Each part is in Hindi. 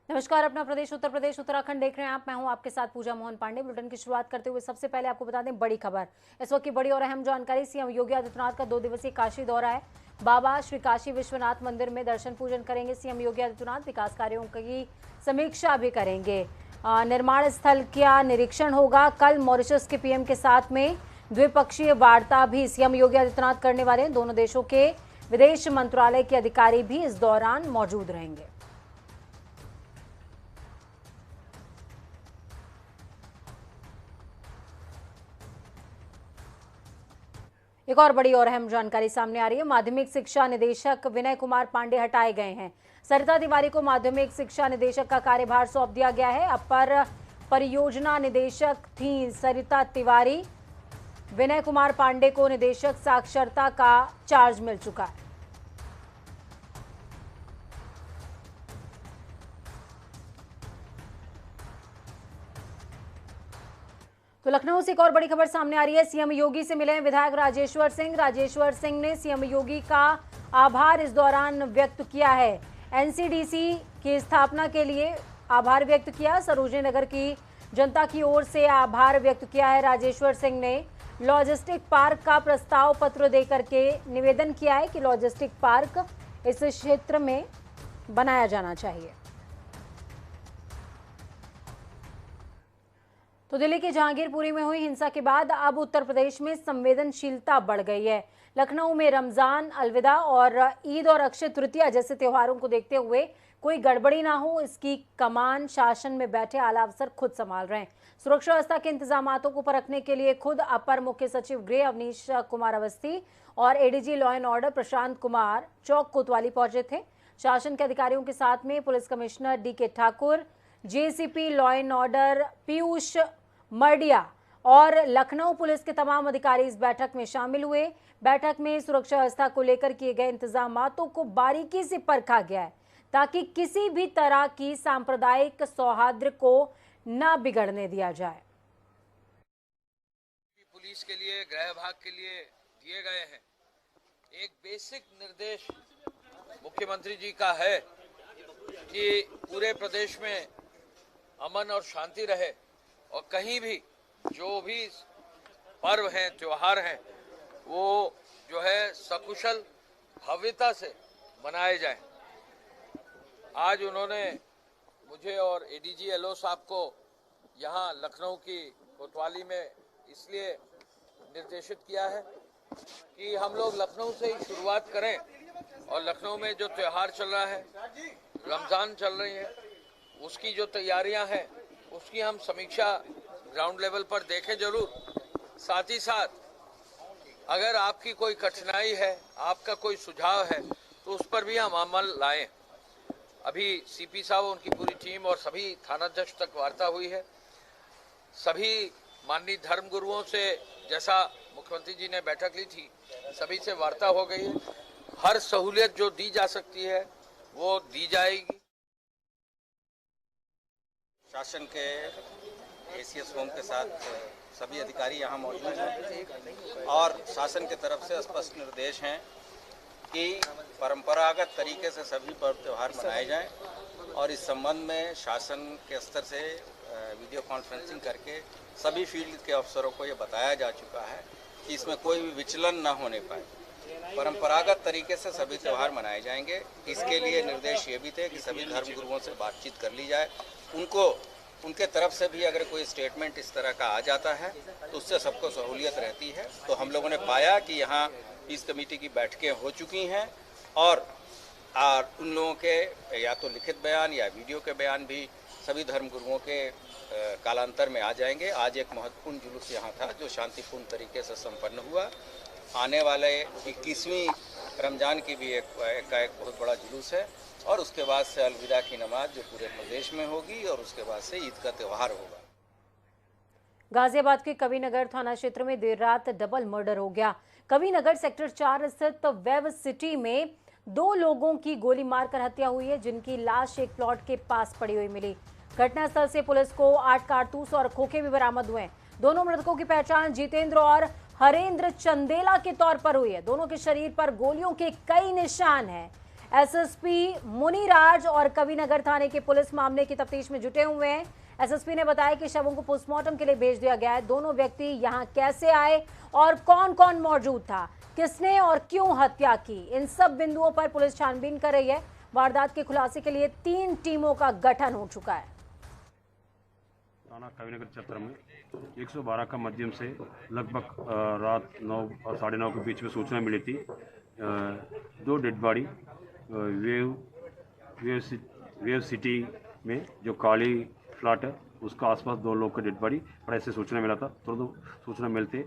नमस्कार। अपना प्रदेश उत्तर प्रदेश उत्तराखंड देख रहे हैं आप। मैं हूं आपके साथ पूजा मोहन पांडे। बुलेटिन की शुरुआत करते हुए सबसे पहले आपको बता दें बड़ी खबर। इस वक्त की बड़ी और अहम जानकारी। सीएम योगी आदित्यनाथ का 2 दिवसीय काशी दौरा है। बाबा श्री काशी विश्वनाथ मंदिर में दर्शन पूजन करेंगे सीएम योगी आदित्यनाथ। विकास कार्यों की समीक्षा भी करेंगे। निर्माण स्थल का निरीक्षण होगा। कल मॉरिशस के पीएम के साथ में द्विपक्षीय वार्ता भी सीएम योगी आदित्यनाथ करने वाले हैं। दोनों देशों के विदेश मंत्रालय के अधिकारी भी इस दौरान मौजूद रहेंगे। एक और बड़ी और अहम जानकारी सामने आ रही है। माध्यमिक शिक्षा निदेशक विनय कुमार पांडे हटाए गए हैं। सरिता तिवारी को माध्यमिक शिक्षा निदेशक का कार्यभार सौंप दिया गया है। अपर परियोजना निदेशक थी सरिता तिवारी। विनय कुमार पांडे को निदेशक साक्षरता का चार्ज मिल चुका है। तो लखनऊ से एक और बड़ी खबर सामने आ रही है। सीएम योगी से मिले विधायक राजेश्वर सिंह। राजेश्वर सिंह ने सीएम योगी का आभार इस दौरान व्यक्त किया है। एनसीडीसी की स्थापना के लिए आभार व्यक्त किया। सरोजनी नगर की जनता की ओर से आभार व्यक्त किया है। राजेश्वर सिंह ने लॉजिस्टिक पार्क का प्रस्ताव पत्र देकर के निवेदन किया है कि लॉजिस्टिक पार्क इस क्षेत्र में बनाया जाना चाहिए। तो दिल्ली के जहांगीरपुरी में हुई हिंसा के बाद अब उत्तर प्रदेश में संवेदनशीलता बढ़ गई है। लखनऊ में रमजान, अलविदा और ईद और अक्षय तृतीया जैसे त्योहारों को देखते हुए कोई गड़बड़ी ना हो, इसकी कमान शासन में बैठे आला अफसर खुद संभाल रहे हैं। सुरक्षा व्यवस्था के इंतजामातों को परखने के लिए खुद अपर मुख्य सचिव गृह अवनीश कुमार अवस्थी और ADG law and order Prashant Kumar Chowk Kotwali पहुंचे थे। शासन के अधिकारियों के साथ में police commissioner DK Thakur, JCP law and order Piyush Mardia और लखनऊ पुलिस के तमाम अधिकारी इस बैठक में शामिल हुए। बैठक में सुरक्षा व्यवस्था को लेकर किए गए इंतजामातों को बारीकी से परखा गया है ताकि किसी भी तरह की सांप्रदायिक सौहार्द को न बिगड़ने दिया जाए। पुलिस के लिए, गृह विभाग के लिए दिए गए हैं। एक बेसिक निर्देश मुख्यमंत्री जी का है कि पूरे प्रदेश में अमन और शांति रहे और कहीं भी जो भी पर्व हैं, त्योहार हैं, वो जो है सकुशल भव्यता से मनाए जाएं। आज उन्होंने मुझे और एडीजी एलओ साहब को यहाँ लखनऊ की कोतवाली में इसलिए निर्देशित किया है कि हम लोग लखनऊ से ही शुरुआत करें और लखनऊ में जो त्योहार चल रहा है, रमजान चल रही है, उसकी जो तैयारियां हैं उसकी हम समीक्षा ग्राउंड लेवल पर देखें जरूर। साथ ही साथ अगर आपकी कोई कठिनाई है, आपका कोई सुझाव है, तो उस पर भी हम अमल लाएं। अभी सीपी साहब, उनकी पूरी टीम और सभी थानाध्यक्ष तक वार्ता हुई है। सभी माननीय धर्म गुरुओं से, जैसा मुख्यमंत्री जी ने बैठक ली थी, सभी से वार्ता हो गई है। हर सहूलियत जो दी जा सकती है वो दी जाएगी। शासन के एसीएस होम के साथ सभी अधिकारी यहाँ मौजूद हैं और शासन की तरफ से स्पष्ट निर्देश हैं कि परंपरागत तरीके से सभी पर्व त्यौहार मनाए जाएं और इस संबंध में शासन के स्तर से वीडियो कॉन्फ्रेंसिंग करके सभी फील्ड के अफसरों को ये बताया जा चुका है कि इसमें कोई भी विचलन न होने पाए। परंपरागत तरीके से सभी त्यौहार मनाए जाएंगे। इसके लिए निर्देश ये भी थे कि सभी धर्म गुरुओं से बातचीत कर ली जाए। उनके तरफ से भी अगर कोई स्टेटमेंट इस तरह का आ जाता है तो उससे सबको सहूलियत रहती है। तो हम लोगों ने पाया कि यहाँ पीस कमेटी की बैठकें हो चुकी हैं और उन लोगों के या तो लिखित बयान या वीडियो के बयान भी सभी धर्म गुरुओं के कालांतर में आ जाएंगे। आज एक महत्वपूर्ण जुलूस यहाँ था जो शांतिपूर्ण तरीके से संपन्न हुआ। आने वाले 21वीं रमजान की भी एक बहुत बड़ा जुलूस है और उसके बाद से अलविदा की नमाज जो पूरे प्रदेश में होगी और उसके बाद से ईद का त्यौहार होगा। गाजियाबाद के कविनगर थाना क्षेत्र में देर रात डबल मर्डर हो गया। कविनगर सेक्टर 4 स्थित वेब सिटी में 2 लोगों की गोली मारकर हत्या हुई है, जिनकी लाश एक प्लॉट के पास पड़ी हुई मिली। घटनास्थल से पुलिस को 8 कारतूस और खोखे भी बरामद हुए। दोनों मृतकों की पहचान जितेंद्र और हरेंद्र चंदेला के तौर पर हुई है। दोनों के शरीर पर गोलियों के कई निशान हैं। एसएसपी मुनिराज और कविनगर थाने की पुलिस मामले की तफ्तीश में जुटे हुए हैं। एसएसपी ने बताया कि शवों को पोस्टमार्टम के लिए भेज दिया गया है। दोनों व्यक्ति यहां कैसे आए और कौन कौन मौजूद था, किसने और क्यों हत्या की, इन सब बिंदुओं पर पुलिस छानबीन कर रही है। वारदात के खुलासे के लिए 3 टीमों का गठन हो चुका है। थाना कविनगर क्षेत्र में 112 का माध्यम से लगभग रात 9 और 9:30 के बीच में सूचना मिली थी। 2 डेड बॉडी वेव सिटी में जो काली फ्लैट है उसका आसपास 2 लोग का डेड बॉडी पर ऐसे सूचना मिला था। तुरंत सूचना मिलते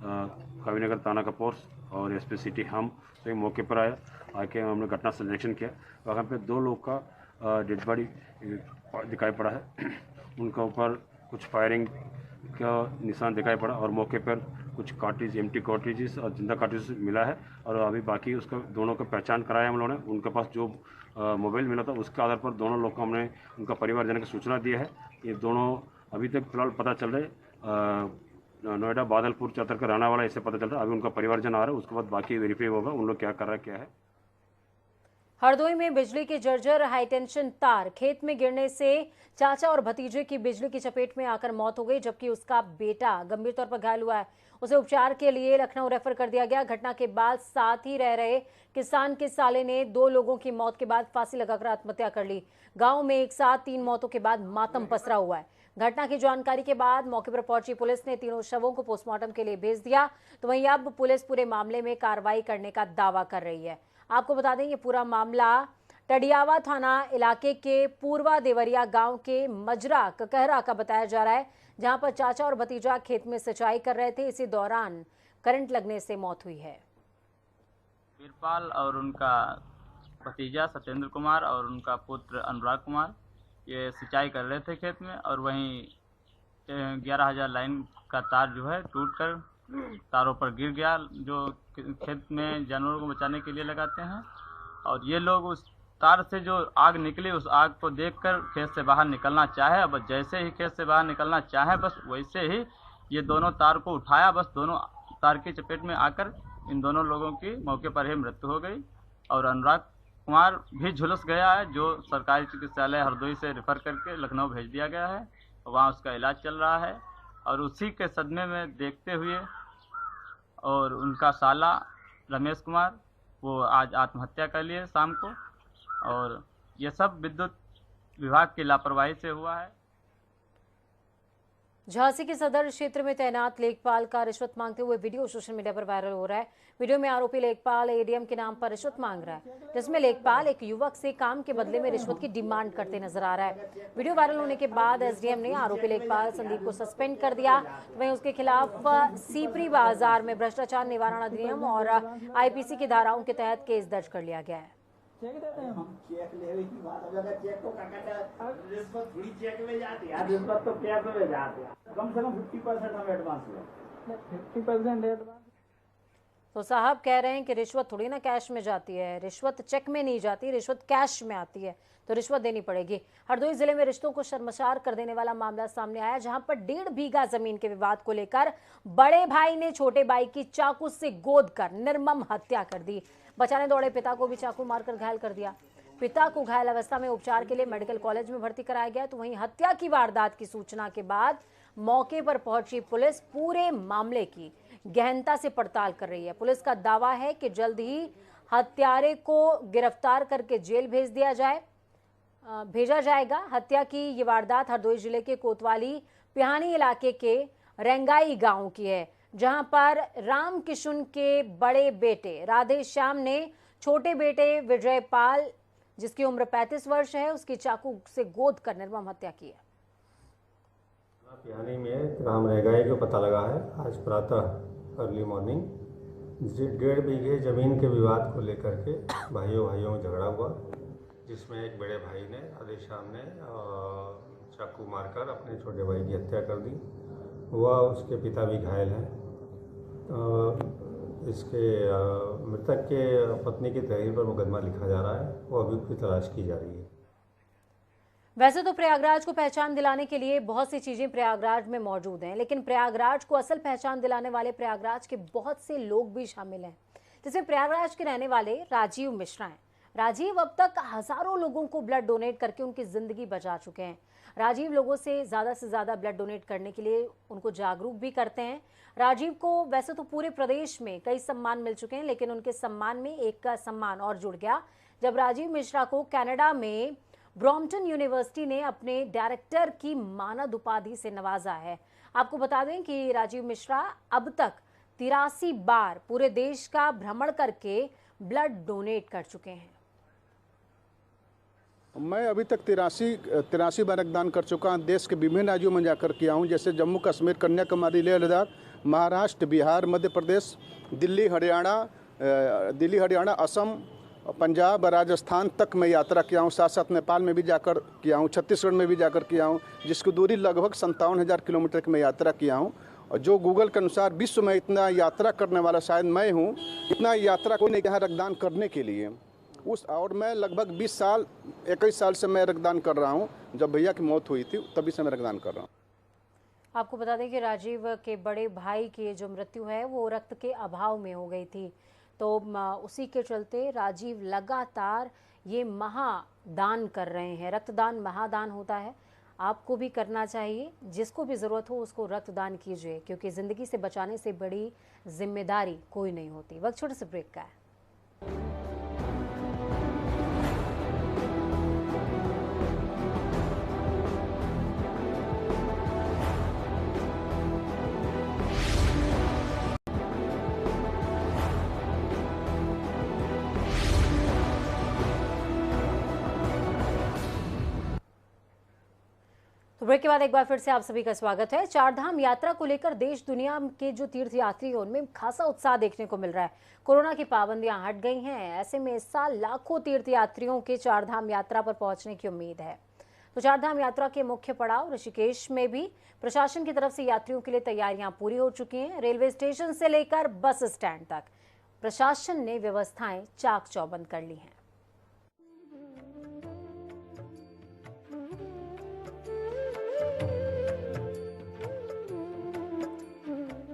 कविनगर थाना का फोर्स और एसपी सिटी हम तो मौके पर आके हमने घटना से निरीक्षण किया। वहाँ पे 2 लोग का डेड बॉडी दिखाई पड़ा है। उनका ऊपर कुछ फायरिंग का निशान दिखाई पड़ा और मौके पर कुछ कार्ट्रिज, एम्प्टी कार्ट्रिजेस और जिंदा कार्ट्रिज मिला है। और अभी बाकी उसका दोनों का पहचान कराया हम लोगों ने। उनके पास जो मोबाइल मिला था उसके आधार पर दोनों लोग को हमने उनका परिवारजन की सूचना दी है। ये दोनों अभी तक फिलहाल पता चल रहे नोएडा बादलपुर चतर का रहने वाला ऐसे पता चल रहा है। अभी उनका परिवारजन आ रहा है, उसके बाद बाकी वेरीफाई होगा उन लोग क्या कर रहा है क्या है। हरदोई में बिजली के जर्जर हाईटेंशन तार खेत में गिरने से चाचा और भतीजे की बिजली की चपेट में आकर मौत हो गई, जबकि उसका बेटा गंभीर तौर पर घायल हुआ है। उसे उपचार के लिए लखनऊ रेफर कर दिया गया। घटना के बाद साथ ही रह रहे किसान के साले ने 2 लोगों की मौत के बाद फांसी लगाकर आत्महत्या कर ली। गांव में एक साथ 3 मौतों के बाद मातम पसरा हुआ है। घटना की जानकारी के बाद मौके पर पहुंची पुलिस ने तीनों शवों को पोस्टमार्टम के लिए भेज दिया। तो वहीं अब पुलिस पूरे मामले में कार्रवाई करने का दावा कर रही है। आपको बता दें ये पूरा मामला टडियावा थाना इलाके के पूर्वा देवरिया गांव के मजरा ककहरा का बताया जा रहा है, जहां पर चाचा और भतीजा खेत में सिंचाई कर रहे थे। इसी दौरान करंट लगने से मौत हुई है। वीरपाल और उनका भतीजा सत्येंद्र कुमार और उनका पुत्र अनुराग कुमार ये सिंचाई कर रहे थे खेत में, और वहीं 11,000 लाइन का तार जो है टूटकर तारों पर गिर गया, जो खेत में जानवरों को बचाने के लिए लगाते हैं। और ये लोग उस तार से जो आग निकली उस आग को देखकर खेत से बाहर निकलना चाहे। अब जैसे ही खेत से बाहर निकलना चाहे बस वैसे ही ये दोनों तार को उठाया, बस दोनों तार की चपेट में आकर इन दोनों लोगों की मौके पर ही मृत्यु हो गई। और अनुराग कुमार भी झुलस गया है, जो सरकारी चिकित्सालय हरदोई से रेफर करके लखनऊ भेज दिया गया है। वहाँ उसका इलाज चल रहा है। और उसी के सदमे में देखते हुए और उनका साला रमेश कुमार वो आज आत्महत्या कर लिए शाम को, और ये सब विद्युत विभाग की लापरवाही से हुआ है। झांसी के सदर क्षेत्र में तैनात लेखपाल का रिश्वत मांगते हुए वीडियो सोशल मीडिया पर वायरल हो रहा है। वीडियो में आरोपी लेखपाल एडीएम के नाम पर रिश्वत मांग रहा है, जिसमें लेखपाल एक युवक से काम के बदले में रिश्वत की डिमांड करते नजर आ रहा है। वीडियो वायरल होने के बाद एसडीएम ने आरोपी लेखपाल संदीप को सस्पेंड कर दिया। वहीं उसके खिलाफ सीपरी बाजार में भ्रष्टाचार निवारण अधिनियम और आईपीसी की धाराओं के तहत केस दर्ज कर लिया गया है। चेक देते हैं हम, चेक लेने की बात। अगर चेक को रिश्वत थोड़ी चेक में जाती है, रिश्वत तो कैश में जाती है। कम से कम 50% हम एडवांस लें, 50% एडवांस। तो साहब कह रहे हैं कि रिश्वत थोड़ी ना कैश में जाती है, रिश्वत चेक में नहीं जाती, रिश्वत कैश में आती है, तो रिश्वत देनी पड़ेगी। हरदोई जिले में रिश्तों को शर्मसार कर देने वाला मामला सामने आया, जहां पर 1.5 बीघा जमीन के विवाद को लेकर बड़े भाई ने छोटे भाई की चाकू से गोद कर निर्मम हत्या कर दी। बचाने दौड़े पिता को भी चाकू मारकर घायल कर दिया। पिता को घायल अवस्था में उपचार के लिए मेडिकल कॉलेज में भर्ती कराया गया। तो वहीं हत्या की वारदात की सूचना के बाद मौके पर पहुंची पुलिस पूरे मामले की गहनता से पड़ताल कर रही है। पुलिस का दावा है कि जल्द ही हत्यारे को गिरफ्तार करके जेल भेजा जाएगा। हत्या की ये वारदात हरदोई जिले के कोतवाली पिहानी इलाके के रेंगाई गांव की है, जहां पर राम किशुन के बड़े बेटे राधे श्याम ने छोटे बेटे विजय पाल, जिसकी उम्र 35 वर्ष है, उसकी चाकू से गोद कर निर्मम हत्या की है। पिहानी में ग्राम रेंगाई को पता लगा है आज प्रातः अर्ली मॉर्निंग 1.5 बीघे जमीन के विवाद को लेकर के भाइयों में झगड़ा हुआ, जिसमें एक बड़े भाई ने राधे श्याम ने चाकू मारकर अपने छोटे भाई की हत्या कर दी। वह उसके पिता भी घायल हैं। इसके मृतक के पत्नी की तहरीर पर मुकदमा लिखा जा रहा है, वो अभियुक्त की तलाश की जा रही है। वैसे तो प्रयागराज को पहचान दिलाने के लिए बहुत सी चीजें प्रयागराज में मौजूद हैं, लेकिन प्रयागराज को असल पहचान दिलाने वाले प्रयागराज के बहुत से लोग भी शामिल हैं। जिसमें प्रयागराज के रहने वाले राजीव मिश्रा हैं। राजीव अब तक हजारों लोगों को ब्लड डोनेट करके उनकी जिंदगी बचा चुके हैं। राजीव लोगों से ज़्यादा ब्लड डोनेट करने के लिए उनको जागरूक भी करते हैं। राजीव को वैसे तो पूरे प्रदेश में कई सम्मान मिल चुके हैं, लेकिन उनके सम्मान में एक का सम्मान और जुड़ गया जब राजीव मिश्रा को कनाडा में ब्रॉम्पटन यूनिवर्सिटी ने अपने डायरेक्टर की मानद उपाधि से नवाजा है। आपको बता दें कि राजीव मिश्रा अब तक 83 बार पूरे देश का भ्रमण करके ब्लड डोनेट कर चुके हैं। मैं अभी तक 83 बार रक्तदान कर चुका हूँ। देश के विभिन्न राज्यों में जाकर किया हूँ, जैसे जम्मू कश्मीर, कन्याकुमारी, लेह लद्दाख, महाराष्ट्र, बिहार, मध्य प्रदेश, दिल्ली, हरियाणा, असम, पंजाब, राजस्थान तक मैं यात्रा किया हूँ। साथ साथ नेपाल में भी जाकर किया हूँ, छत्तीसगढ़ में भी जाकर किया हूँ, जिसकी दूरी लगभग 57,000 किलोमीटर की मैं यात्रा किया हूँ। और जो गूगल के अनुसार विश्व में इतना यात्रा करने वाला शायद मैं हूँ। इतना यात्रा कोई नहीं किया रक्तदान करने के लिए और मैं लगभग 21 साल से मैं रक्तदान कर रहा हूँ। जब भैया की मौत हुई थी तभी से मैं रक्तदान कर रहा हूँ। आपको बता दें कि राजीव के बड़े भाई की जो मृत्यु है वो रक्त के अभाव में हो गई थी, तो उसी के चलते राजीव लगातार ये महादान कर रहे हैं। रक्तदान महादान होता है, आपको भी करना चाहिए। जिसको भी ज़रूरत हो उसको रक्तदान कीजिए, क्योंकि ज़िंदगी से बचाने से बड़ी जिम्मेदारी कोई नहीं होती। वक्त छोटे से ब्रेक का है। तो ब्रेक के बाद एक बार फिर से आप सभी का स्वागत है। चारधाम यात्रा को लेकर देश दुनिया के जो तीर्थ यात्री हैं उनमें खासा उत्साह देखने को मिल रहा है। कोरोना की पाबंदियां हट गई हैं, ऐसे में इस साल लाखों तीर्थ यात्रियों के चारधाम यात्रा पर पहुंचने की उम्मीद है। तो चारधाम यात्रा के मुख्य पड़ाव ऋषिकेश में भी प्रशासन की तरफ से यात्रियों के लिए तैयारियां पूरी हो चुकी हैं। रेलवे स्टेशन से लेकर बस स्टैंड तक प्रशासन ने व्यवस्थाएं चाक चौबंद कर ली हैं।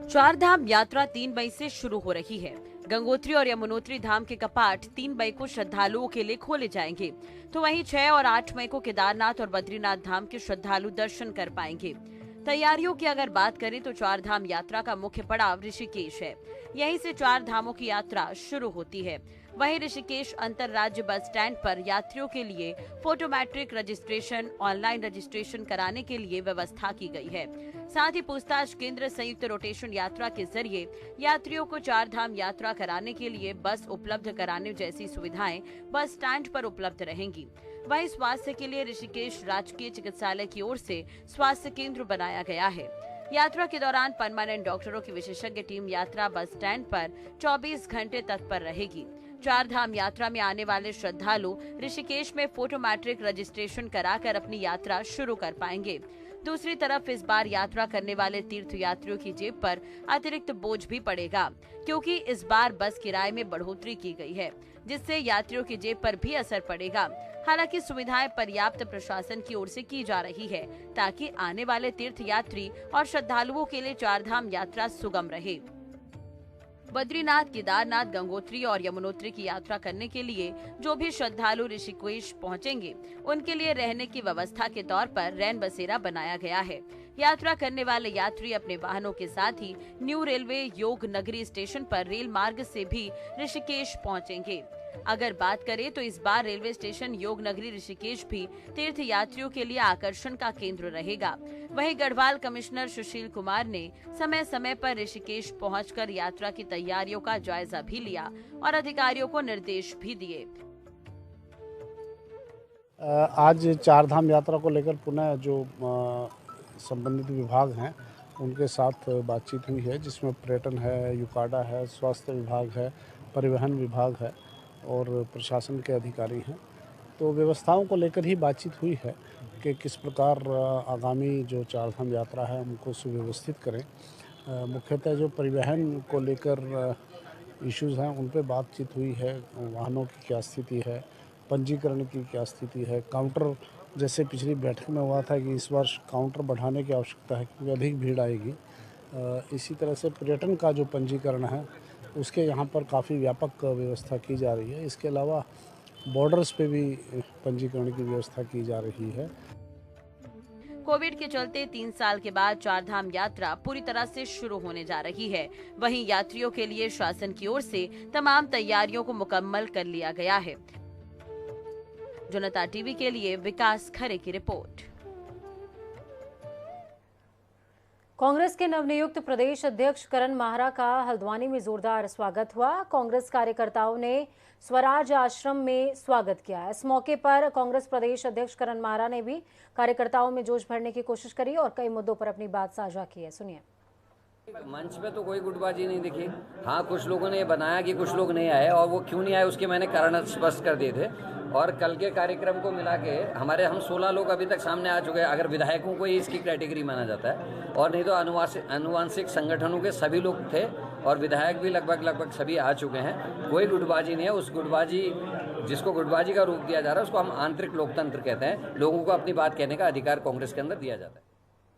चारधाम यात्रा 3 मई से शुरू हो रही है। गंगोत्री और यमुनोत्री धाम के कपाट 3 मई को श्रद्धालुओं के लिए खोले जाएंगे, तो वहीं 6 और 8 मई को केदारनाथ और बद्रीनाथ धाम के श्रद्धालु दर्शन कर पाएंगे। तैयारियों की अगर बात करें तो चारधाम यात्रा का मुख्य पड़ाव ऋषिकेश है। यहीं से 4 धामों की यात्रा शुरू होती है। वहीं ऋषिकेश अंतरराज्य बस स्टैंड पर यात्रियों के लिए फोटोमेट्रिक रजिस्ट्रेशन, ऑनलाइन रजिस्ट्रेशन कराने के लिए व्यवस्था की गई है। साथ ही पूछताछ केंद्र संयुक्त रोटेशन यात्रा के जरिए यात्रियों को चारधाम यात्रा कराने के लिए बस उपलब्ध कराने जैसी सुविधाएं बस स्टैंड पर उपलब्ध रहेंगी। वहीं स्वास्थ्य के लिए ऋषिकेश राजकीय चिकित्सालय की ओर से स्वास्थ्य केंद्र बनाया गया है। यात्रा के दौरान परमानेंट डॉक्टरों की विशेषज्ञ टीम यात्रा बस स्टैंड पर 24 घंटे तत्पर रहेगी। चारधाम यात्रा में आने वाले श्रद्धालु ऋषिकेश में फोटोमेट्रिक रजिस्ट्रेशन कराकर अपनी यात्रा शुरू कर पाएंगे। दूसरी तरफ इस बार यात्रा करने वाले तीर्थ यात्रियों की जेब पर अतिरिक्त बोझ भी पड़ेगा, क्योंकि इस बार बस किराए में बढ़ोतरी की गई है, जिससे यात्रियों की जेब पर भी असर पड़ेगा। हालांकि सुविधाएं पर्याप्त प्रशासन की ओर से की जा रही है, ताकि आने वाले तीर्थ यात्री और श्रद्धालुओं के लिए चारधाम यात्रा सुगम रहे। बद्रीनाथ, केदारनाथ, गंगोत्री और यमुनोत्री की यात्रा करने के लिए जो भी श्रद्धालु ऋषिकेश पहुंचेंगे, उनके लिए रहने की व्यवस्था के तौर पर रैन बसेरा बनाया गया है। यात्रा करने वाले यात्री अपने वाहनों के साथ ही न्यू रेलवे योग नगरी स्टेशन पर रेल मार्ग से भी ऋषिकेश पहुंचेंगे। अगर बात करें तो इस बार रेलवे स्टेशन योग नगरी ऋषिकेश भी तीर्थ यात्रियों के लिए आकर्षण का केंद्र रहेगा। वहीं गढ़वाल कमिश्नर सुशील कुमार ने समय समय पर ऋषिकेश पहुंचकर यात्रा की तैयारियों का जायजा भी लिया और अधिकारियों को निर्देश भी दिए। आज चारधाम यात्रा को लेकर पुनः जो संबंधित विभाग हैं उनके साथ बातचीत हुई है, जिसमें पर्यटन है, यूकाडा है, स्वास्थ्य विभाग है, परिवहन विभाग है और प्रशासन के अधिकारी हैं। तो व्यवस्थाओं को लेकर ही बातचीत हुई है कि किस प्रकार आगामी जो चारधाम यात्रा है उनको सुव्यवस्थित करें। मुख्यतः जो परिवहन को लेकर इश्यूज़ हैं उन पर बातचीत हुई है। वाहनों की क्या स्थिति है, पंजीकरण की क्या स्थिति है, काउंटर जैसे पिछली बैठक में हुआ था कि इस वर्ष काउंटर बढ़ाने की आवश्यकता है क्योंकि अधिक भीड़ आएगी। इसी तरह से पर्यटन का जो पंजीकरण है उसके यहाँ पर काफ़ी व्यापक व्यवस्था की जा रही है। इसके अलावा बॉर्डर्स पे भी पंजीकरण की व्यवस्था की जा रही है। कोविड के चलते 3 साल के बाद चारधाम यात्रा पूरी तरह से शुरू होने जा रही है। वहीं यात्रियों के लिए शासन की ओर से तमाम तैयारियों को मुकम्मल कर लिया गया है। जनता टीवी के लिए विकास खरे की रिपोर्ट। कांग्रेस के नवनियुक्त प्रदेश अध्यक्ष करण माहरा का हल्द्वानी में जोरदार स्वागत हुआ। कांग्रेस कार्यकर्ताओं ने स्वराज आश्रम में स्वागत किया। इस मौके पर कांग्रेस प्रदेश अध्यक्ष करण माहरा ने भी कार्यकर्ताओं में जोश भरने की कोशिश करी और कई मुद्दों पर अपनी बात साझा की है। सुनिए। मंच पे तो कोई गुटबाजी नहीं दिखी। हाँ, कुछ लोगों ने बनाया कि कुछ लोग नहीं आए, और वो क्यों नहीं आए उसके मैंने कारण स्पष्ट कर दिए थे। और कल के कार्यक्रम को मिला के हम 16 लोग अभी तक सामने आ चुके हैं, अगर विधायकों को ही इसकी कैटेगरी माना जाता है, और नहीं तो अनुवांशिक संगठनों के सभी लोग थे और विधायक भी लगभग सभी आ चुके हैं। कोई गुटबाजी नहीं है। उस गुटबाजी जिसको गुटबाजी का रूप दिया जा रहा है उसको हम आंतरिक लोकतंत्र कहते हैं। लोगों को अपनी बात कहने का अधिकार कांग्रेस के अंदर दिया जाता है।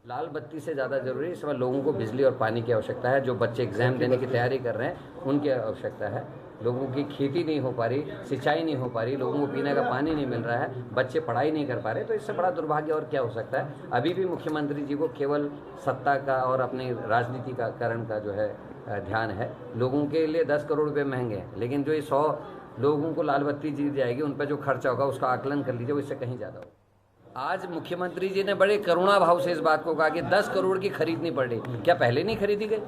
लाल बत्ती से ज़्यादा जरूरी इस समय लोगों को बिजली और पानी की आवश्यकता है। जो बच्चे एग्जाम देने की तैयारी कर रहे हैं उनकी आवश्यकता है। लोगों की खेती नहीं हो पा रही, सिंचाई नहीं हो पा रही, लोगों को पीने का पानी नहीं मिल रहा है, बच्चे पढ़ाई नहीं कर पा रहे, तो इससे बड़ा दुर्भाग्य और क्या हो सकता है। अभी भी मुख्यमंत्री जी को केवल सत्ता का और अपनी राजनीति का करण का जो है ध्यान है। लोगों के लिए 10 करोड़ रुपये महंगे हैं, लेकिन जो ये 100 लोगों को लाल बत्ती दी जाएगी उन पर जो खर्चा होगा उसका आकलन कर लीजिए, वो इससे कहीं ज़्यादा होगा। आज मुख्यमंत्री जी ने बड़े करुणा भाव से इस बात को कहा कि 10 करोड़ की खरीदनी पड़ रही। क्या पहले नहीं खरीदी गई?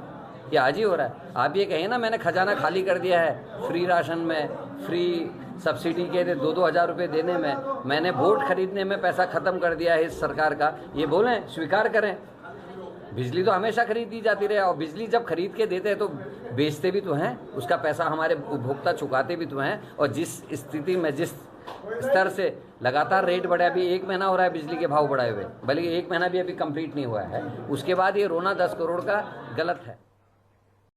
ये आज ही हो रहा है। आप ये कहें ना मैंने खजाना खाली कर दिया है, फ्री राशन में, फ्री सब्सिडी के 2-2 हज़ार रुपये देने में, मैंने वोट खरीदने में पैसा खत्म कर दिया है इस सरकार का, ये बोलें, स्वीकार करें। बिजली तो हमेशा खरीदी जाती रहे, और बिजली जब खरीद के देते हैं तो बेचते भी तो हैं, उसका पैसा हमारे उपभोक्ता चुकाते भी तो हैं। और जिस स्थिति में, जिस स्तर से लगातार रेट बढ़े, अभी 1 महीना हो रहा है बिजली के भाव बढ़ाए हुए, बल्कि 1 महीना भी अभी कंप्लीट नहीं हुआ है, उसके बाद ये रोना 10 करोड़ का गलत है।